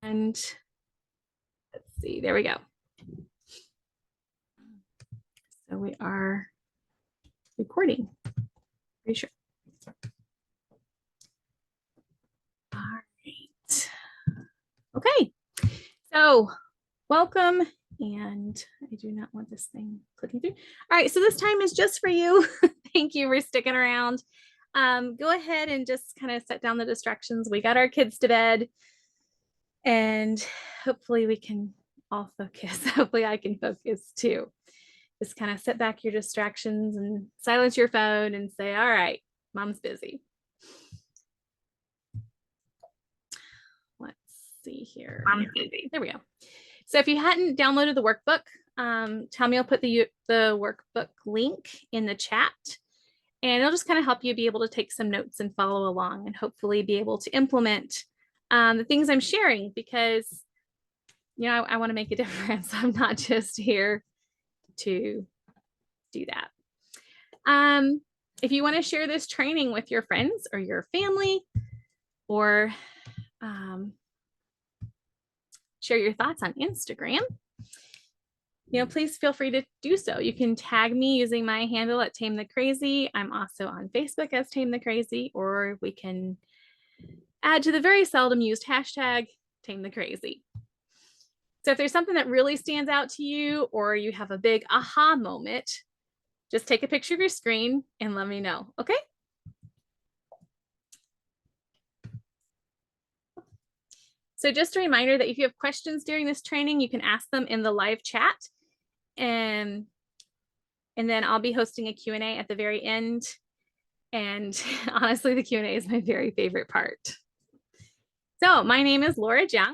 let's see, there we go. So we are recording, pretty sure. All right. Okay, so welcome, and I do not want this thing clicking through. All right, so this time is just for you. Thank you for sticking around. Go ahead and just kind of set down the distractions. We got our kids to bed, and hopefully we can all focus. Hopefully I can focus too. Just kind of set back your distractions and silence your phone and say, all right, mom's busy. Let's see here. Mom's busy. There we go. So if you hadn't downloaded the workbook, Tame will put the workbook link in the chat, and it'll just kind of help you be able to take some notes and follow along and hopefully be able to implement the things I'm sharing, because, you know, I want to make a difference. I'm not just here to do that. If you want to share this training with your friends or your family, or share your thoughts on Instagram, you know, please feel free to do so. You can tag me using my handle at Tame the Crazy. I'm also on Facebook as Tame the Crazy, or we can add to the very seldom used hashtag Tame the Crazy. So if there's something that really stands out to you, or you have a big aha moment, just take a picture of your screen and let me know, okay? So just a reminder that if you have questions during this training, you can ask them in the live chat. And then I'll be hosting a Q&A at the very end. And honestly, the Q&A is my very favorite part. So my name is Laura Jiang.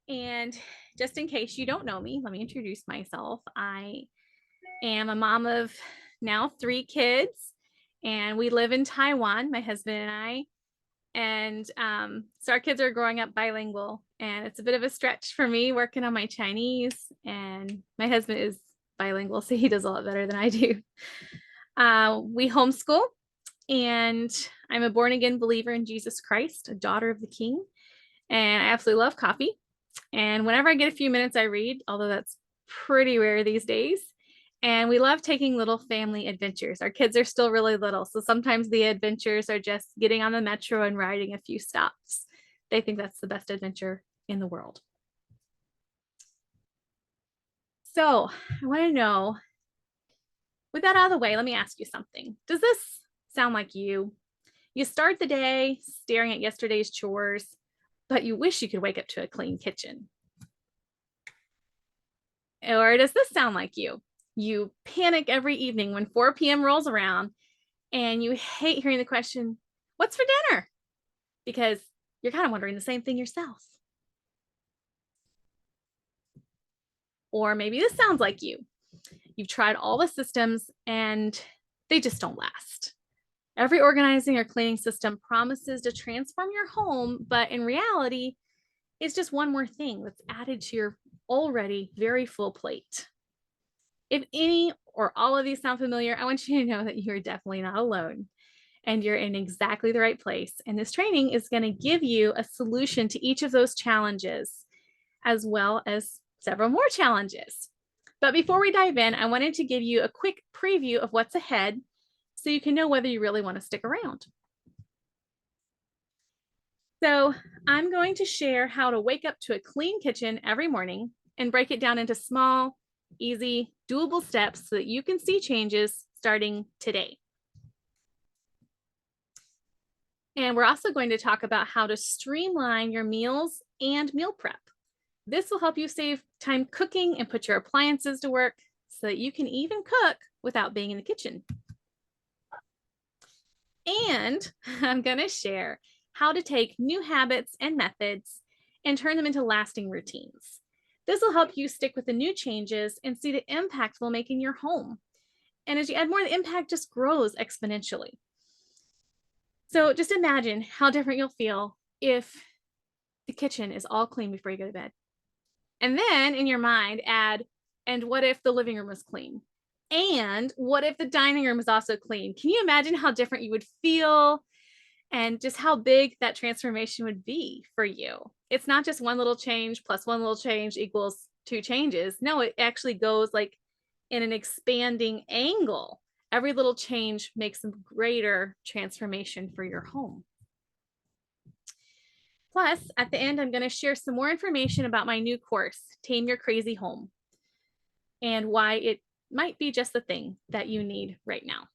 And just in case you don't know me, let me introduce myself. I am a mom of now 3 kids, and we live in Taiwan, my husband and I. And so our kids are growing up bilingual, and it's a bit of a stretch for me working on my Chinese, and my husband is bilingual, so he does a lot better than I do. We homeschool, and I'm a born again believer in Jesus Christ, a daughter of the King, and I absolutely love coffee. And whenever I get a few minutes, I read, although that's pretty rare these days. And we love taking little family adventures. Our kids are still really little, so sometimes the adventures are just getting on the metro and riding a few stops. They think that's the best adventure in the world. So I want to know, with that out of the way, let me ask you something. Does this sound like you? You start the day staring at yesterday's chores, but you wish you could wake up to a clean kitchen. Or does this sound like you? You panic every evening when 4 p.m. rolls around, and you hate hearing the question, what's for dinner? Because you're kind of wondering the same thing yourself. Or maybe this sounds like you. You've tried all the systems and they just don't last. Every organizing or cleaning system promises to transform your home, but in reality, it's just one more thing that's added to your already very full plate. If any or all of these sound familiar, I want you to know that you're definitely not alone, and you're in exactly the right place. And this training is going to give you a solution to each of those challenges, as well as several more challenges. But before we dive in, I wanted to give you a quick preview of what's ahead so you can know whether you really want to stick around. So I'm going to share how to wake up to a clean kitchen every morning and break it down into small, easy, doable steps so that you can see changes starting today. And we're also going to talk about how to streamline your meals and meal prep. This will help you save time cooking and put your appliances to work so that you can even cook without being in the kitchen. And I'm going to share how to take new habits and methods and turn them into lasting routines. This will help you stick with the new changes and see the impact they'll make in your home. And as you add more, the impact just grows exponentially. So just imagine how different you'll feel if the kitchen is all clean before you go to bed. And then in your mind, add, and what if the living room was clean? And what if the dining room is also clean? Can you imagine how different you would feel and just how big that transformation would be for you. It's not just one little change plus one little change equals two changes. No, it actually goes like in an expanding angle. Every little change makes a greater transformation for your home. Plus, at the end, I'm going to share some more information about my new course, Tame Your Crazy Home, and why it might be just the thing that you need right now.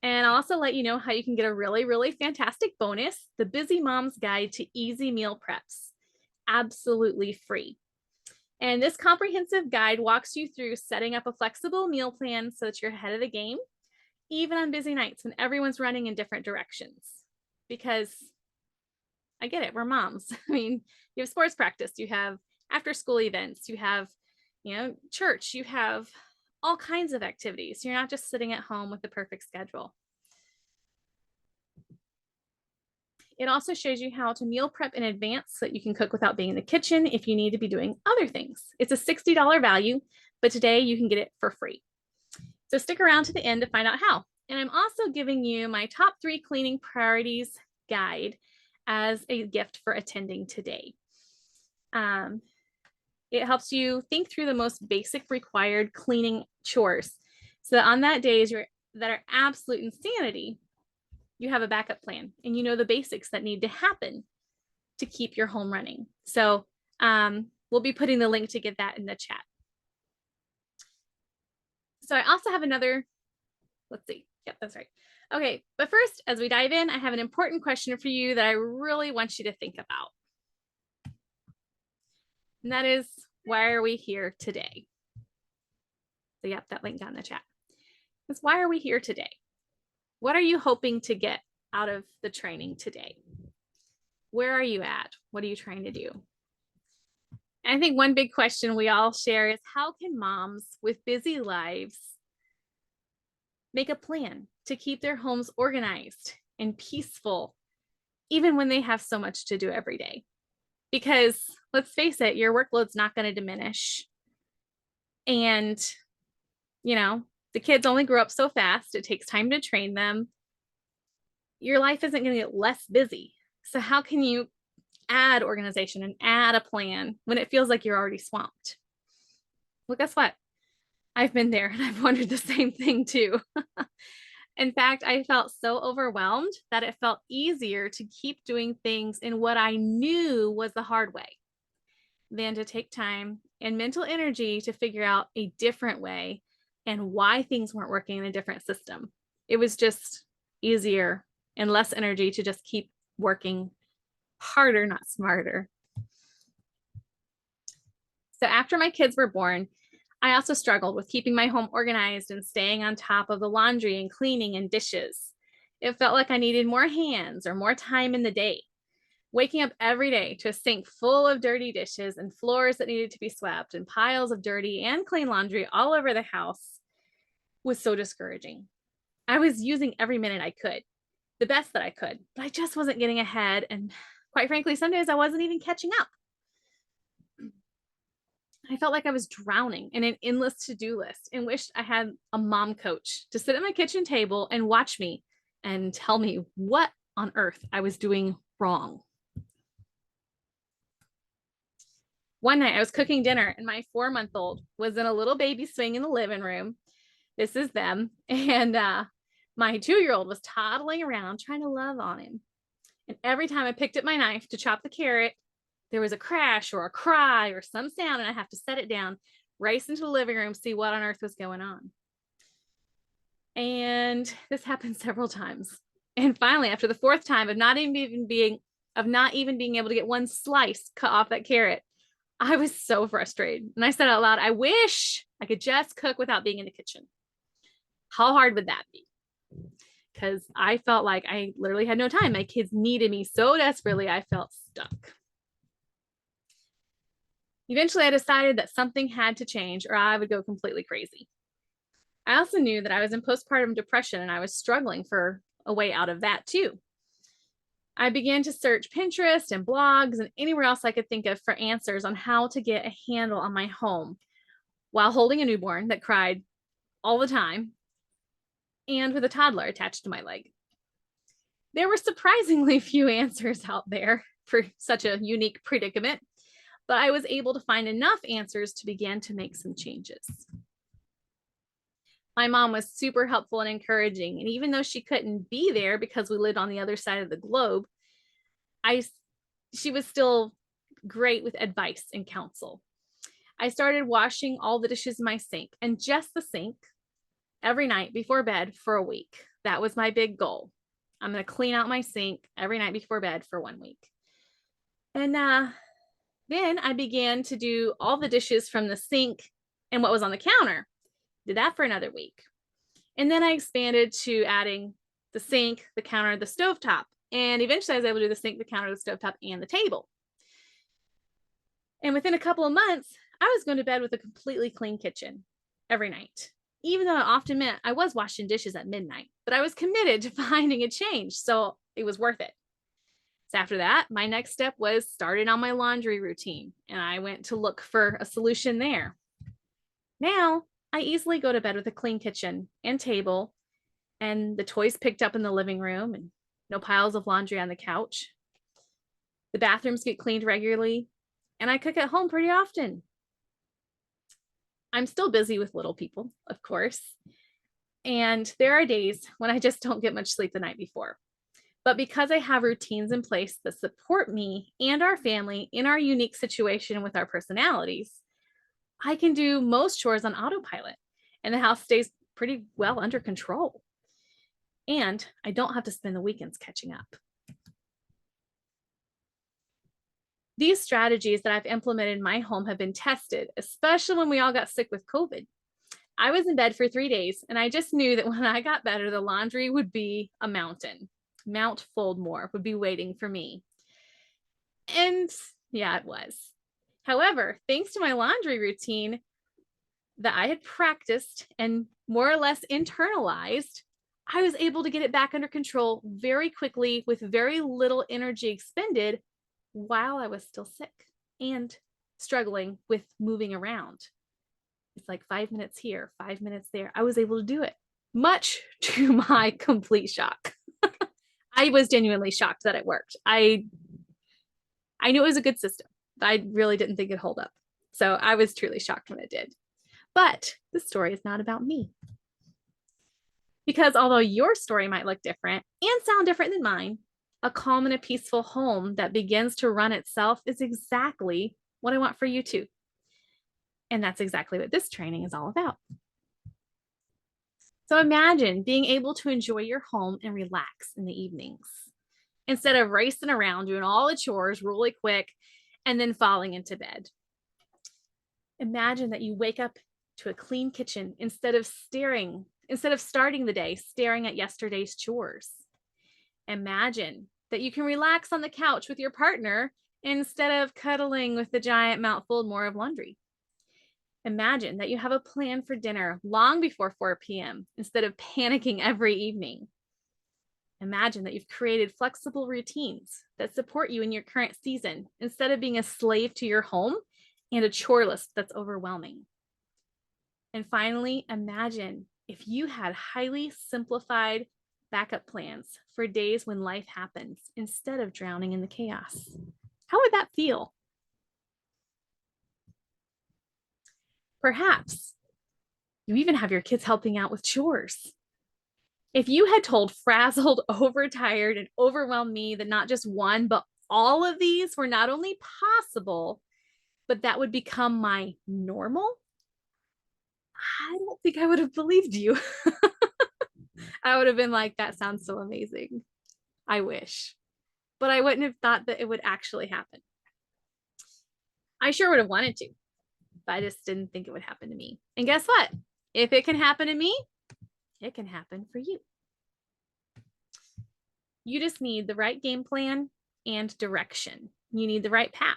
And I'll also let you know how you can get a really, really fantastic bonus, the Busy Mom's Guide to Easy Meal Preps, absolutely free. And this comprehensive guide walks you through setting up a flexible meal plan so that you're ahead of the game, even on busy nights when everyone's running in different directions. Because I get it, we're moms. I mean, you have sports practice, you have after school events, you have, church, you have all kinds of activities. You're not just sitting at home with the perfect schedule. It also shows you how to meal prep in advance so that you can cook without being in the kitchen if you need to be doing other things. It's a $60 value, but today you can get it for free. So stick around to the end to find out how. And I'm also giving you my top 3 cleaning priorities guide as a gift for attending today. It helps you think through the most basic required cleaning chores. So that on that days that are absolute insanity, you have a backup plan and you know the basics that need to happen to keep your home running. So we'll be putting the link to get that in the chat. So I also have another, let's see. Yep, that's right. Okay, but first, as we dive in, I have an important question for you that I really want you to think about. And that is, why are we here today? So yep, that link down in the chat. That's why are we here today? What are you hoping to get out of the training today? Where are you at? What are you trying to do? And I think one big question we all share is, how can moms with busy lives make a plan to keep their homes organized and peaceful, even when they have so much to do every day? Because let's face it, your workload's not going to diminish. And, the kids only grow up so fast. It takes time to train them. Your life isn't going to get less busy. So how can you add organization and add a plan when it feels like you're already swamped? Well, guess what? I've been there and I've wondered the same thing too. In fact, I felt so overwhelmed that it felt easier to keep doing things in what I knew was the hard way than to take time and mental energy to figure out a different way and why things weren't working in a different system. It was just easier and less energy to just keep working harder, not smarter. So after my kids were born, I also struggled with keeping my home organized and staying on top of the laundry and cleaning and dishes. It felt like I needed more hands or more time in the day. Waking up every day to a sink full of dirty dishes and floors that needed to be swept and piles of dirty and clean laundry all over the house was so discouraging. I was using every minute I could, the best that I could, but I just wasn't getting ahead. And quite frankly, some days I wasn't even catching up. I felt like I was drowning in an endless to-do list and wished I had a mom coach to sit at my kitchen table and watch me and tell me what on earth I was doing wrong. One night I was cooking dinner and my 4-month-old was in a little baby swing in the living room. This is them. And my 2-year-old was toddling around trying to love on him. And every time I picked up my knife to chop the carrot, there was a crash or a cry or some sound, and I have to set it down, race into the living room, see what on earth was going on. And this happened several times. And finally, after the 4th time of not even being able to get one slice cut off that carrot, I was so frustrated. And I said out loud, I wish I could just cook without being in the kitchen. How hard would that be? Because I felt like I literally had no time. My kids needed me so desperately, I felt stuck. Eventually, I decided that something had to change or I would go completely crazy. I also knew that I was in postpartum depression and I was struggling for a way out of that too. I began to search Pinterest and blogs and anywhere else I could think of for answers on how to get a handle on my home while holding a newborn that cried all the time and with a toddler attached to my leg. There were surprisingly few answers out there for such a unique predicament, but I was able to find enough answers to begin to make some changes. My mom was super helpful and encouraging, and even though she couldn't be there because we lived on the other side of the globe, she was still great with advice and counsel. I started washing all the dishes in my sink, and just the sink, every night before bed for a week. That was my big goal. I'm going to clean out my sink every night before bed for 1 week. And then I began to do all the dishes from the sink and what was on the counter. Did that for another week. And then I expanded to adding the sink, the counter, the stovetop. And eventually I was able to do the sink, the counter, the stovetop, and the table. And within a couple of months, I was going to bed with a completely clean kitchen every night. Even though it often meant I was washing dishes at midnight, but I was committed to finding a change, so it was worth it. So after that, my next step was starting on my laundry routine, and I went to look for a solution there. Now, I easily go to bed with a clean kitchen and table, and the toys picked up in the living room, and no piles of laundry on the couch. The bathrooms get cleaned regularly, and I cook at home pretty often. I'm still busy with little people, of course. And there are days when I just don't get much sleep the night before. But because I have routines in place that support me and our family in our unique situation with our personalities, I can do most chores on autopilot, and the house stays pretty well under control. And I don't have to spend the weekends catching up. These strategies that I've implemented in my home have been tested, especially when we all got sick with COVID. I was in bed for 3 days, and I just knew that when I got better, the laundry would be a mountain. Mount Foldmore would be waiting for me. And yeah, it was. However, thanks to my laundry routine that I had practiced and more or less internalized, I was able to get it back under control very quickly with very little energy expended while I was still sick and struggling with moving around. It's like 5 minutes here, 5 minutes there. I was able to do it, much to my complete shock. I was genuinely shocked that it worked. I knew it was a good system, but I really didn't think it'd hold up. So I was truly shocked when it did. But the story is not about me. Because although your story might look different and sound different than mine, a calm and a peaceful home that begins to run itself is exactly what I want for you too. And that's exactly what this training is all about. So imagine being able to enjoy your home and relax in the evenings instead of racing around doing all the chores really quick and then falling into bed. Imagine that you wake up to a clean kitchen instead of starting the day staring at yesterday's chores. Imagine that you can relax on the couch with your partner instead of cuddling with the giant Mount Foldmore of laundry. Imagine that you have a plan for dinner long before 4 p.m. instead of panicking every evening. Imagine that you've created flexible routines that support you in your current season instead of being a slave to your home and a chore list that's overwhelming. And finally, imagine if you had highly simplified backup plans for days when life happens instead of drowning in the chaos. How would that feel? Perhaps you even have your kids helping out with chores. If you had told frazzled, overtired, and overwhelmed me that not just one, but all of these were not only possible, but that would become my normal, I don't think I would have believed you. I would have been like, that sounds so amazing. I wish. But I wouldn't have thought that it would actually happen. I sure would have wanted to, but I just didn't think it would happen to me. And guess what? If it can happen to me, it can happen for you. You just need the right game plan and direction. You need the right path.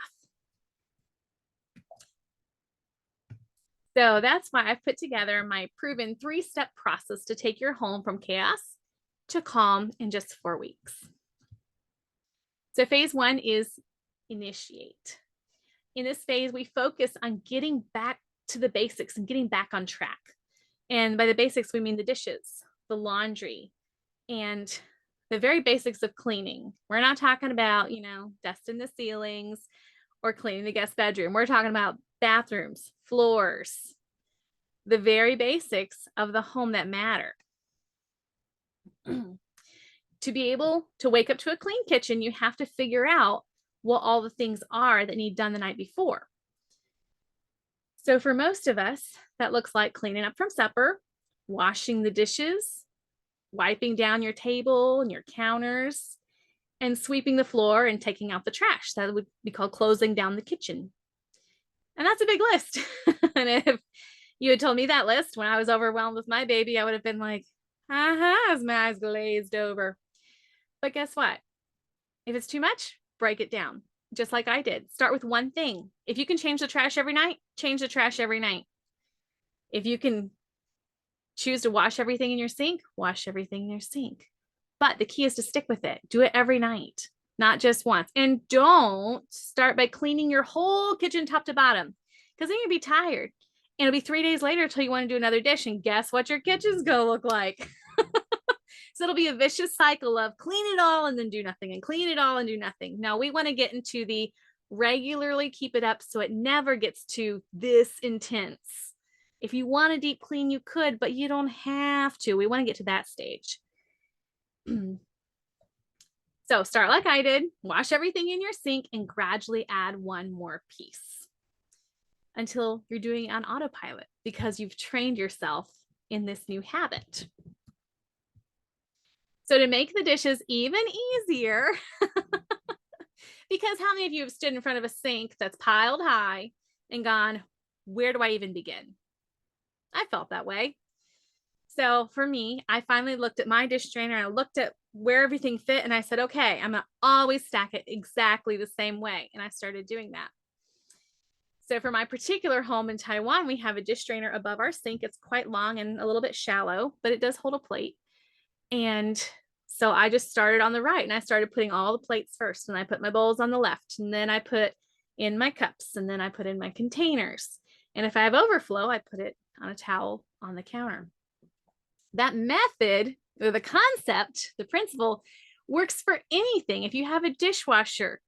So that's why I've put together my proven 3-step process to take your home from chaos to calm in just 4 weeks. So phase 1 is initiate. In this phase, we focus on getting back to the basics and getting back on track. And by the basics, we mean the dishes, the laundry, and the very basics of cleaning. We're not talking about, dusting the ceilings or cleaning the guest bedroom. We're talking about bathrooms, floors, the very basics of the home that matter. To be able to wake up to a clean kitchen, you have to figure out what all the things are that need done the night before. So for most of us, that looks like cleaning up from supper, washing the dishes, wiping down your table and your counters, and sweeping the floor and taking out the trash. That would be called closing down the kitchen. And that's a big list. And if you had told me that list when I was overwhelmed with my baby, I would have been like, as my eyes glazed over. But guess what? If it's too much, break it down, just like I did. Start with one thing. If you can change the trash every night, change the trash every night. If you can choose to wash everything in your sink, wash everything in your sink. But the key is to stick with it. Do it every night, not just once. And don't start by cleaning your whole kitchen top to bottom, because then you'll be tired. And it'll be 3 days later until you want to do another dish. And guess what your kitchen's going to look like? So it'll be a vicious cycle of clean it all and then do nothing, and clean it all and do nothing. Now we want to get into the regularly keep it up so it never gets to this intense. If you want to deep clean, you could, but you don't have to. We want to get to that stage. So start like I did, wash everything in your sink and gradually add one more piece until you're doing it on autopilot because you've trained yourself in this new habit. So to make the dishes even easier, because how many of you have stood in front of a sink that's piled high and gone, where do I even begin? I felt that way. So for me, I finally looked at my dish drainer and I looked at where everything fit and I said, okay, I'm going to always stack it exactly the same way. And I started doing that. So for my particular home in Taiwan, we have a dish drainer above our sink. It's quite long and a little bit shallow, but it does hold a plate. And so I just started on the right and I started putting all the plates first, and I put my bowls on the left, and then I put in my cups, and then I put in my containers. And if I have overflow, I put it on a towel on the counter. That method, or the concept, the principle, works for anything. If you have a dishwasher,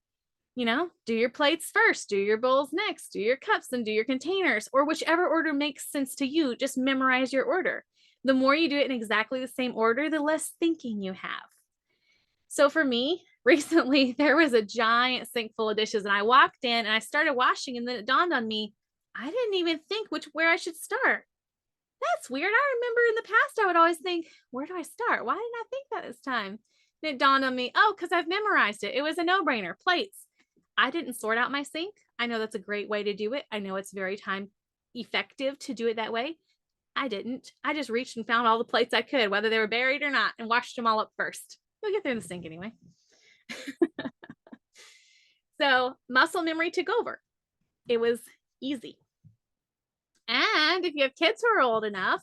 do your plates first, do your bowls next, do your cups, and do your containers, or whichever order makes sense to you. Just memorize your order. The more you do it in exactly the same order, the less thinking you have. So for me, recently, there was a giant sink full of dishes, and I walked in and I started washing, and then it dawned on me, I didn't even think where I should start. That's weird. I remember in the past, I would always think, where do I start? Why didn't I think that this time? And it dawned on me, because I've memorized it. It was a no-brainer. Plates. I didn't sort out my sink. I know that's a great way to do it. I know it's very time effective to do it that way. I didn't. I just reached and found all the plates I could, whether they were buried or not, and washed them all up first. You'll get there in the sink anyway. So muscle memory took over. It was easy. And if you have kids who are old enough,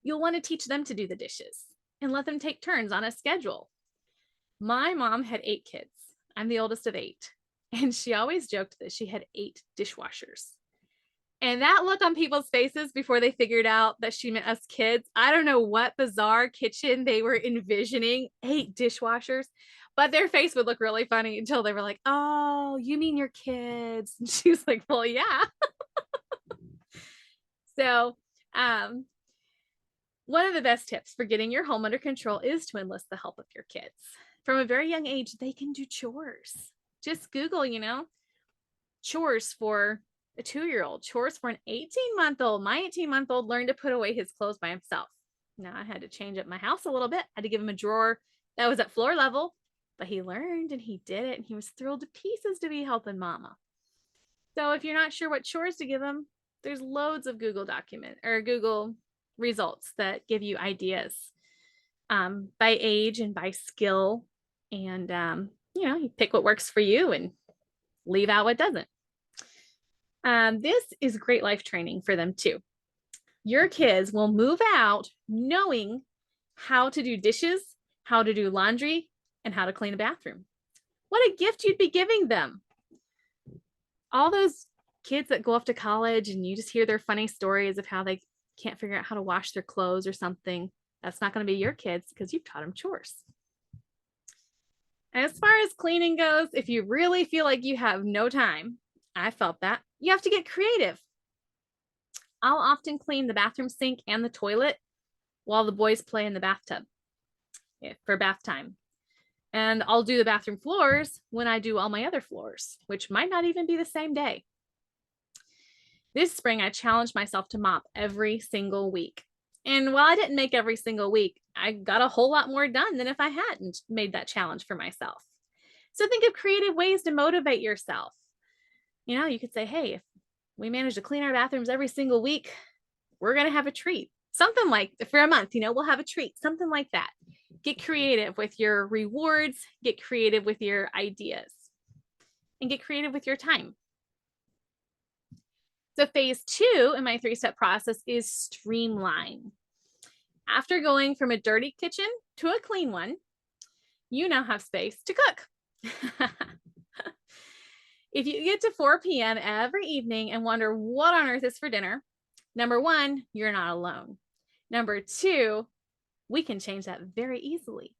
you'll want to teach them to do the dishes and let them take turns on a schedule. My mom had 8 kids. I'm the oldest of 8. And she always joked that she had 8 dishwashers. And that look on people's faces before they figured out that she meant us kids, I don't know what bizarre kitchen they were envisioning, 8 dishwashers, but their face would look really funny until they were like, oh, you mean your kids? And she was like, well, yeah. So one of the best tips for getting your home under control is to enlist the help of your kids. From a very young age, they can do chores. Just Google, chores for a 2-year-old, chores for an 18-month-old. My 18-month-old learned to put away his clothes by himself. Now I had to change up my house a little bit. I had to give him a drawer that was at floor level, but he learned and he did it, and he was thrilled to pieces to be helping mama. So if you're not sure what chores to give him, there's loads of Google results that give you ideas by age and by skill, and you pick what works for you and leave out what doesn't. This is great life training for them too. Your kids will move out knowing how to do dishes, how to do laundry, and how to clean a bathroom. What a gift you'd be giving them. All those kids that go off to college and you just hear their funny stories of how they can't figure out how to wash their clothes or something. That's not going to be your kids because you've taught them chores. As far as cleaning goes, if you really feel like you have no time, I felt that, you have to get creative. I'll often clean the bathroom sink and the toilet while the boys play in the bathtub for bath time. And I'll do the bathroom floors when I do all my other floors, which might not even be the same day. This spring, I challenged myself to mop every single week. And while I didn't make every single week, I got a whole lot more done than if I hadn't made that challenge for myself. So think of creative ways to motivate yourself. You know, you could say, hey, if we manage to clean our bathrooms every single week, we're going to have a treat. Something like for a month, we'll have a treat, something like that. Get creative with your rewards, get creative with your ideas, and get creative with your time. So phase 2 in my 3-step process is streamline. After going from a dirty kitchen to a clean one, you now have space to cook. If you get to 4 p.m. every evening and wonder what on earth is for dinner, number 1, you're not alone. Number 2, we can change that very easily.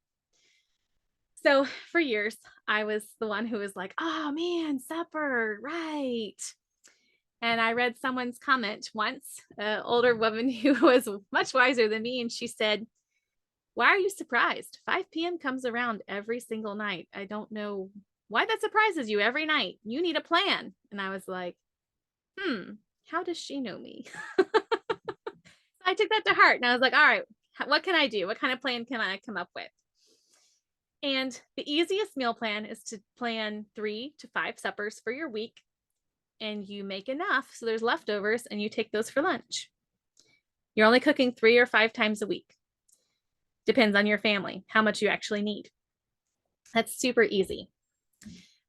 So for years, I was the one who was like, oh man, supper, right. And I read someone's comment once, an older woman who was much wiser than me. And she said, why are you surprised? 5 p.m. comes around every single night. I don't know why that surprises you every night. You need a plan. And I was like, how does she know me? So I took that to heart and I was like, all right, what can I do? What kind of plan can I come up with? And the easiest meal plan is to plan 3 to 5 suppers for your week. And you make enough so there's leftovers and you take those for lunch. You're only cooking 3 or 5 times a week. Depends on your family, how much you actually need. That's super easy.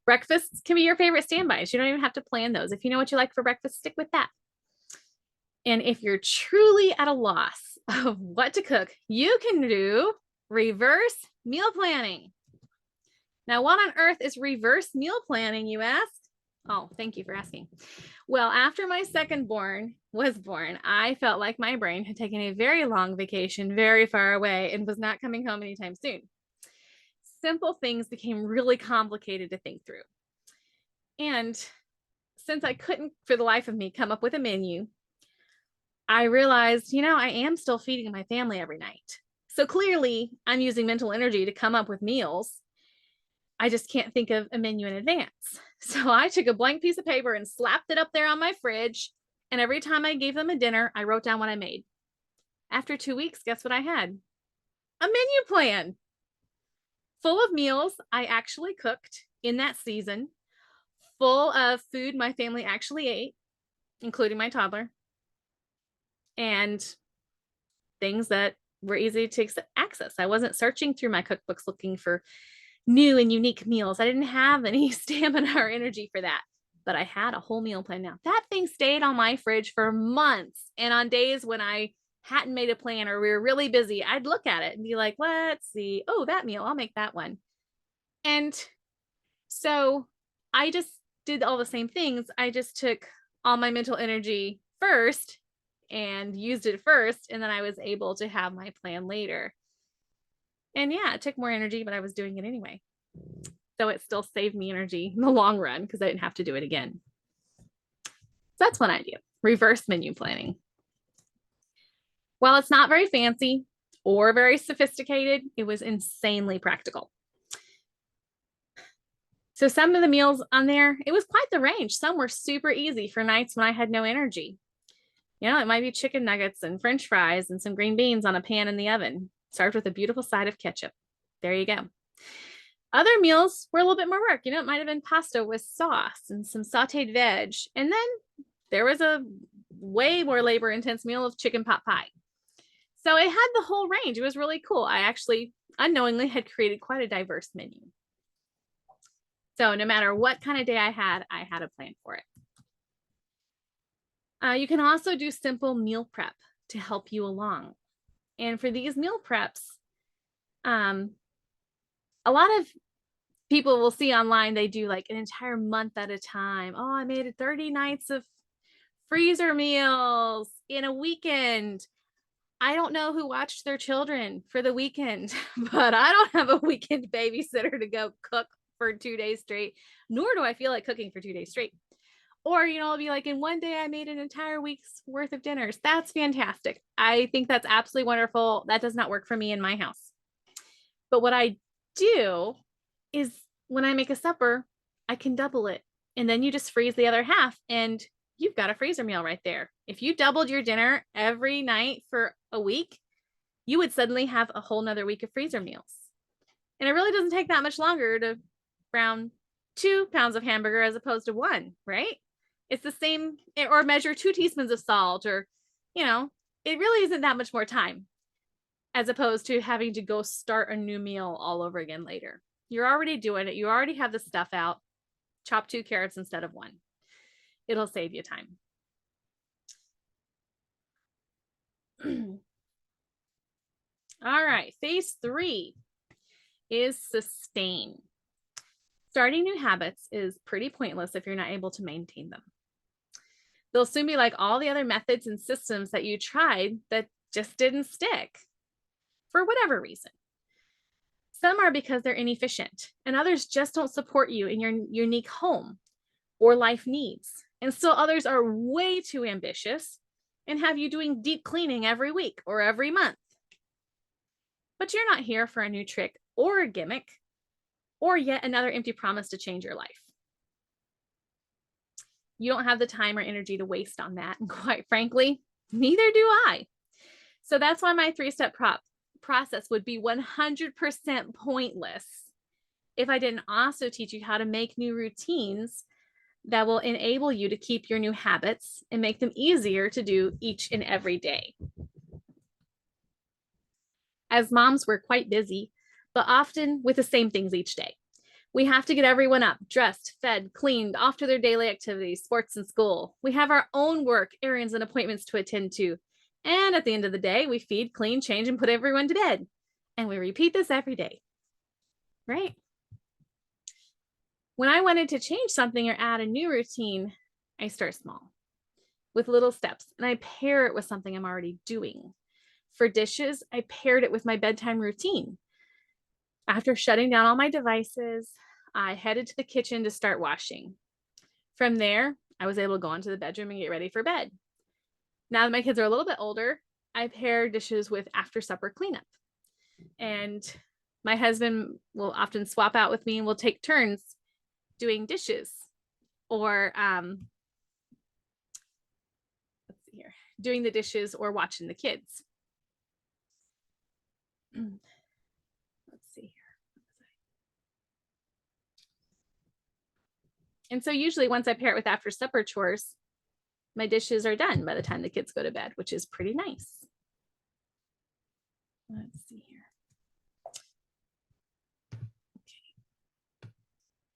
Breakfasts can be your favorite standbys. You don't even have to plan those. If you know what you like for breakfast, stick with that. And if you're truly at a loss of what to cook, you can do reverse meal planning. Now, what on earth is reverse meal planning, you ask? Oh, thank you for asking. Well, after my second born was born, I felt like my brain had taken a very long vacation very far away and was not coming home anytime soon. Simple things became really complicated to think through. And since I couldn't, for the life of me, come up with a menu, I realized, I am still feeding my family every night. So clearly, I'm using mental energy to come up with meals. I just can't think of a menu in advance. So I took a blank piece of paper and slapped it up there on my fridge. And every time I gave them a dinner, I wrote down what I made. After 2 weeks, guess what I had? A menu plan full of meals I actually cooked in that season, full of food my family actually ate, including my toddler, and things that were easy to access. I wasn't searching through my cookbooks looking for new and unique meals. I didn't have any stamina or energy for that, but I had a whole meal plan now. That thing stayed on my fridge for months. And on days when I hadn't made a plan or we were really busy, I'd look at it and be like, let's see. Oh, that meal, I'll make that one. And so I just did all the same things. I just took all my mental energy first and used it first. And then I was able to have my plan later. And yeah, it took more energy, but I was doing it anyway. So it still saved me energy in the long run because I didn't have to do it again. So that's one idea, reverse menu planning. While it's not very fancy or very sophisticated, it was insanely practical. So some of the meals on there, it was quite the range. Some were super easy for nights when I had no energy. It might be chicken nuggets and French fries and some green beans on a pan in the oven, served with a beautiful side of ketchup. There you go. Other meals were a little bit more work. It might have been pasta with sauce and some sauteed veg. And then there was a way more labor intense meal of chicken pot pie. So it had the whole range. It was really cool. I actually unknowingly had created quite a diverse menu. So no matter what kind of day I had a plan for it. You can also do simple meal prep to help you along. And for these meal preps, a lot of people will see online, they do like an entire month at a time. Oh, I made 30 nights of freezer meals in a weekend. I don't know who watched their children for the weekend, but I don't have a weekend babysitter to go cook for 2 days straight, nor do I feel like cooking for 2 days straight. Or, I'll be like, in one day I made an entire week's worth of dinners. That's fantastic. I think that's absolutely wonderful. That does not work for me in my house. But what I do is when I make a supper, I can double it. And then you just freeze the other half and you've got a freezer meal right there. If you doubled your dinner every night for a week, you would suddenly have a whole nother week of freezer meals. And it really doesn't take that much longer to brown 2 pounds of hamburger as opposed to 1, right? It's the same, or measure 2 teaspoons of salt, or, it really isn't that much more time as opposed to having to go start a new meal all over again later. You're already doing it. You already have the stuff out. Chop 2 carrots instead of 1. It'll save you time. All right, phase 3 is sustain. Starting new habits is pretty pointless if you're not able to maintain them. They'll soon be like all the other methods and systems that you tried that just didn't stick for whatever reason. Some are because they're inefficient, and others just don't support you in your unique home or life needs. And still others are way too ambitious and have you doing deep cleaning every week or every month. But you're not here for a new trick or a gimmick or yet another empty promise to change your life. You don't have the time or energy to waste on that. And quite frankly, neither do I. So that's why my 3-step process would be 100% pointless if I didn't also teach you how to make new routines that will enable you to keep your new habits and make them easier to do each and every day. As moms, we're quite busy, but often with the same things each day. We have to get everyone up, dressed, fed, cleaned, off to their daily activities, sports, and school. We have our own work, errands, and appointments to attend to. And at the end of the day, we feed, clean, change, and put everyone to bed. And we repeat this every day, right? When I wanted to change something or add a new routine, I start small with little steps, and I pair it with something I'm already doing. For dishes, I paired it with my bedtime routine. After shutting down all my devices, I headed to the kitchen to start washing. From there, I was able to go into the bedroom and get ready for bed. Now that my kids are a little bit older, I pair dishes with after supper cleanup. And my husband will often swap out with me and we'll take turns doing dishes or let's see here, doing the dishes or watching the kids. Let's see here. And so usually once I pair it with after supper chores, my dishes are done by the time the kids go to bed, which is pretty nice. Let's see here. Okay.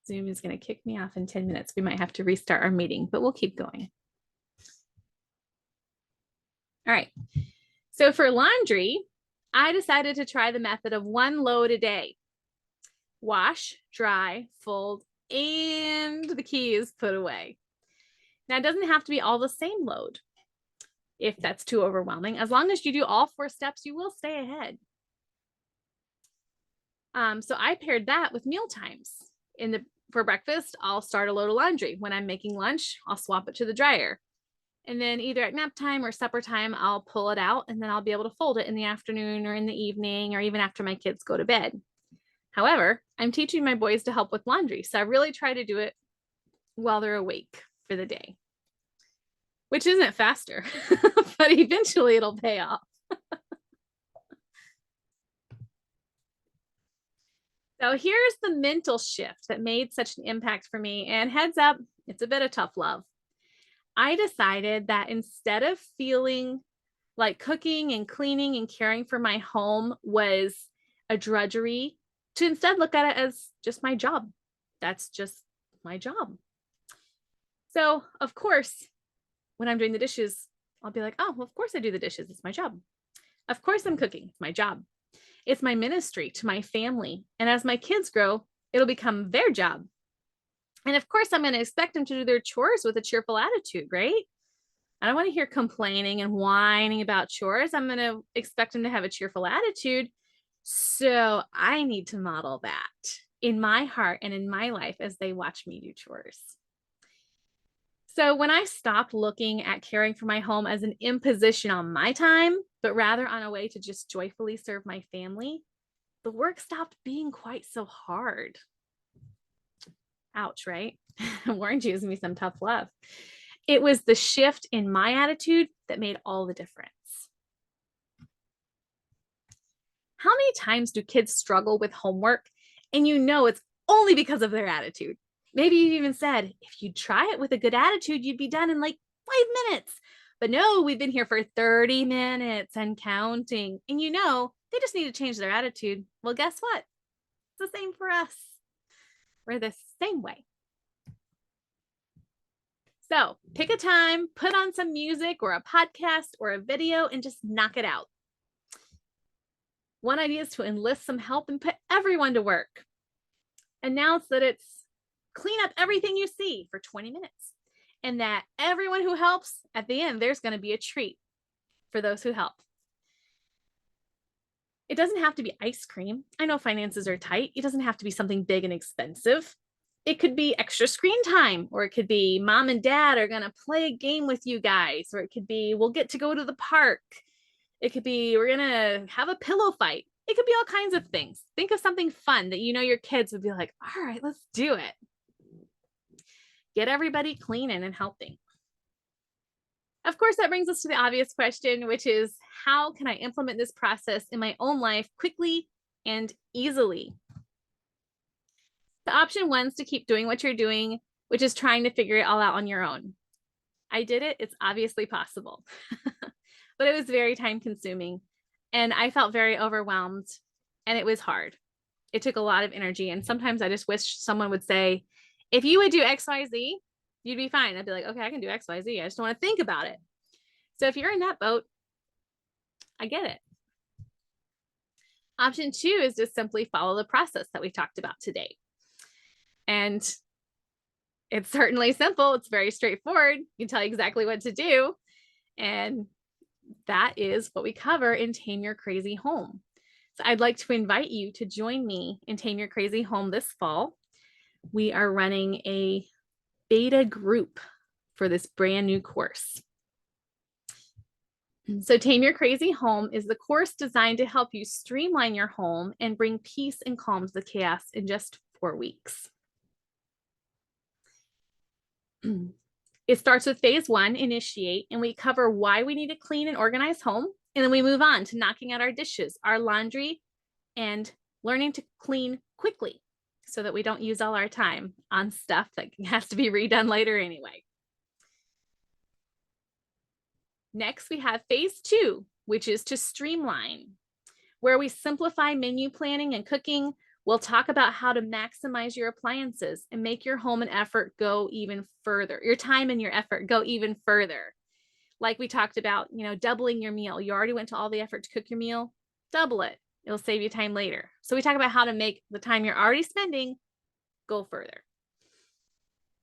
Zoom is going to kick me off in 10 minutes. We might have to restart our meeting, but we'll keep going. All right. So for laundry, I decided to try the method of 1 load a day. Wash, dry, fold, and the key is put away. Now, it doesn't have to be all the same load if that's too overwhelming. As long as you do all 4 steps, you will stay ahead. So I paired that with meal times. For breakfast, I'll start a load of laundry. When I'm making lunch, I'll swap it to the dryer. And then either at nap time or supper time, I'll pull it out and then I'll be able to fold it in the afternoon or in the evening or even after my kids go to bed. However, I'm teaching my boys to help with laundry. So I really try to do it while they're awake for the day, which isn't faster, but eventually it'll pay off. So here's the mental shift that made such an impact for me. And heads up, it's a bit of tough love. I decided that instead of feeling like cooking and cleaning and caring for my home was a drudgery, to instead look at it as just my job. That's just my job. So of course, when I'm doing the dishes, I'll be like, oh, well, of course I do the dishes. It's my job. Of course I'm cooking. It's my job. It's my ministry to my family. And as my kids grow, it'll become their job. And of course, I'm going to expect them to do their chores with a cheerful attitude, right? I don't want to hear complaining and whining about chores. I'm going to expect them to have a cheerful attitude. So I need to model that in my heart and in my life as they watch me do chores. So when I stopped looking at caring for my home as an imposition on my time, but rather on a way to just joyfully serve my family, the work stopped being quite so hard. Ouch, right? I warned you, it was gonna be some tough love. It was the shift in my attitude that made all the difference. How many times do kids struggle with homework and you know it's only because of their attitude? Maybe you even said, if you try it with a good attitude, you'd be done in like 5 minutes. But no, we've been here for 30 minutes and counting. And you know, they just need to change their attitude. Well, guess what? It's the same for us. We're the same way. So pick a time, put on some music or a podcast or a video and just knock it out. One idea is to enlist some help and put everyone to work. Announce that it's clean up everything you see for 20 minutes and that everyone who helps, at the end, there's going to be a treat for those who help. It doesn't have to be ice cream. I know finances are tight. It doesn't have to be something big and expensive. It could be extra screen time, or it could be mom and dad are going to play a game with you guys, or it could be we'll get to go to the park. It could be we're going to have a pillow fight. It could be all kinds of things. Think of something fun that you know your kids would be like, all right, let's do it. Get everybody cleaning and helping. Of course, that brings us to the obvious question, which is how can I implement this process in my own life quickly and easily? The option one is to keep doing what you're doing, which is trying to figure it all out on your own. I did it. It's obviously possible, but it was very time consuming and I felt very overwhelmed and it was hard. It took a lot of energy. And sometimes I just wish someone would say, if you would do X, Y, Z, you'd be fine. I'd be like, okay, I can do X, Y, Z. I just don't want to think about it. So if you're in that boat, I get it. Option two is just simply follow the process that we talked about today. And it's certainly simple. It's very straightforward. You can tell you exactly what to do. And that is what we cover in Tame Your Crazy Home. So I'd like to invite you to join me in Tame Your Crazy Home this fall. We are running a beta group for this brand new course. So Tame Your Crazy Home is the course designed to help you streamline your home and bring peace and calm to the chaos in just 4 weeks. It starts with phase one, initiate, and we cover why we need to clean and organize home. And then we move on to knocking out our dishes, our laundry, and learning to clean quickly so that we don't use all our time on stuff that has to be redone later anyway. Next, we have phase two, which is to streamline, where we simplify menu planning and cooking. We'll talk about how to maximize your appliances and make your home and effort go even further. Your time and your effort go even further. Like we talked about, doubling your meal. You already went to all the effort to cook your meal, double it. It'll save you time later. So we talk about how to make the time you're already spending go further.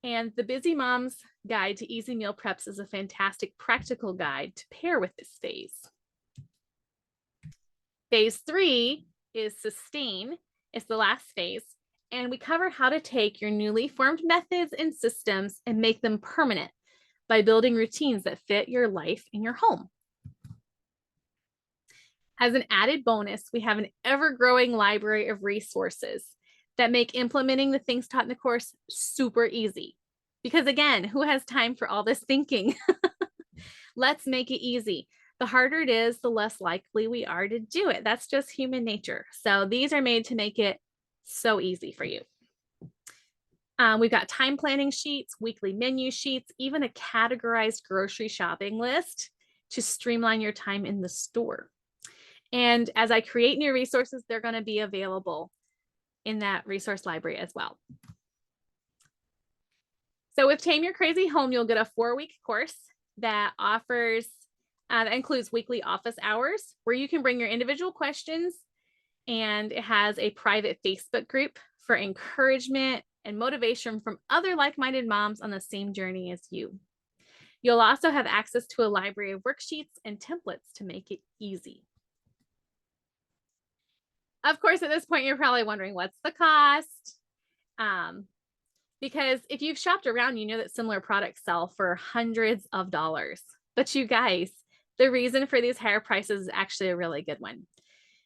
And the Busy Mom's Guide to Easy Meal Preps is a fantastic practical guide to pair with this phase. Phase three is sustain. It's the last phase. And we cover how to take your newly formed methods and systems and make them permanent by building routines that fit your life and your home. As an added bonus, we have an ever-growing library of resources that make implementing the things taught in the course super easy. Because again, who has time for all this thinking? Let's make it easy. The harder it is, the less likely we are to do it. That's just human nature. So these are made to make it so easy for you. We've got time planning sheets, weekly menu sheets, even a categorized grocery shopping list to streamline your time in the store. And as I create new resources, they're going to be available in that resource library as well. So with Tame Your Crazy Home, you'll get a 4-week course that offers, that includes weekly office hours where you can bring your individual questions, and it has a private Facebook group for encouragement and motivation from other like-minded moms on the same journey as you. You'll also have access to a library of worksheets and templates to make it easy. Of course, at this point, you're probably wondering what's the cost? Because if you've shopped around, you know that similar products sell for hundreds of dollars. But you guys, the reason for these higher prices is actually a really good one.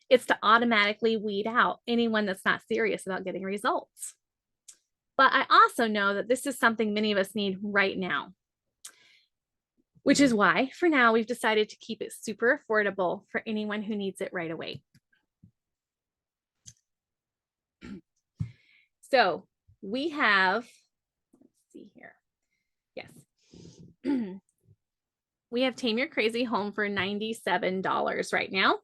It's to automatically weed out anyone that's not serious about getting results. But I also know that this is something many of us need right now, which is why for now we've decided to keep it super affordable for anyone who needs it right away. So we have, let's see here. Yes. We have Tame Your Crazy Home for $97 right now.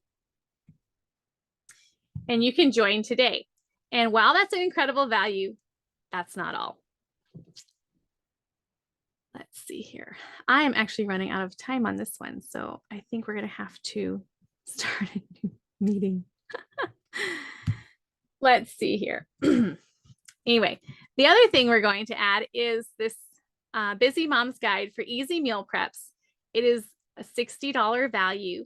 And you can join today. And while that's an incredible value, that's not all. Let's see here. I am actually running out of time on this one, so I think we're going to have to start a new meeting. Let's see here. Anyway, the other thing we're going to add is this Busy Mom's Guide for Easy Meal Preps. It is a $60 value,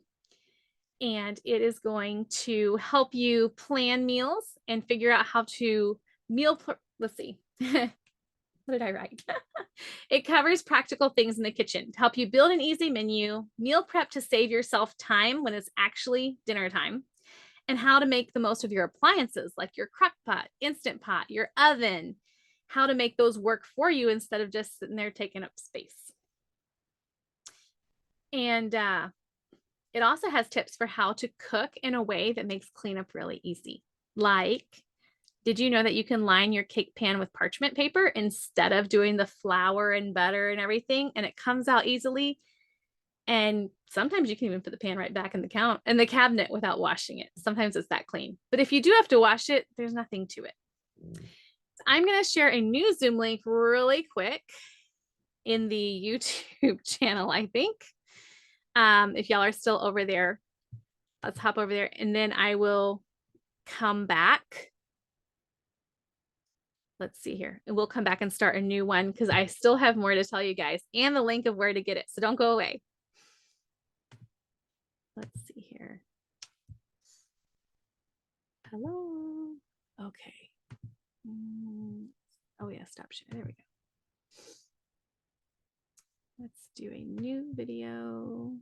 and it is going to help you plan meals and figure out how to let's see. What did I write? It covers practical things in the kitchen to help you build an easy menu, meal prep to save yourself time when it's actually dinner time, and how to make the most of your appliances like your crock pot, Instant Pot, your oven, how to make those work for you instead of just sitting there taking up space. And it also has tips for how to cook in a way that makes cleanup really easy. Like, did you know that you can line your cake pan with parchment paper instead of doing the flour and butter and everything? And it comes out easily. And sometimes you can even put the pan right back in the cabinet without washing it. Sometimes it's that clean. But if you do have to wash it, there's nothing to it. I'm going to share a new Zoom link really quick in the YouTube channel, I think. If y'all are still over there, let's hop over there, and then I will come back. Let's see here. And we'll come back and start a new one because I still have more to tell you guys and the link of where to get it. So don't go away. Let's see here. Hello. Okay. Oh yeah, stop share. There we go. Let's do a new video.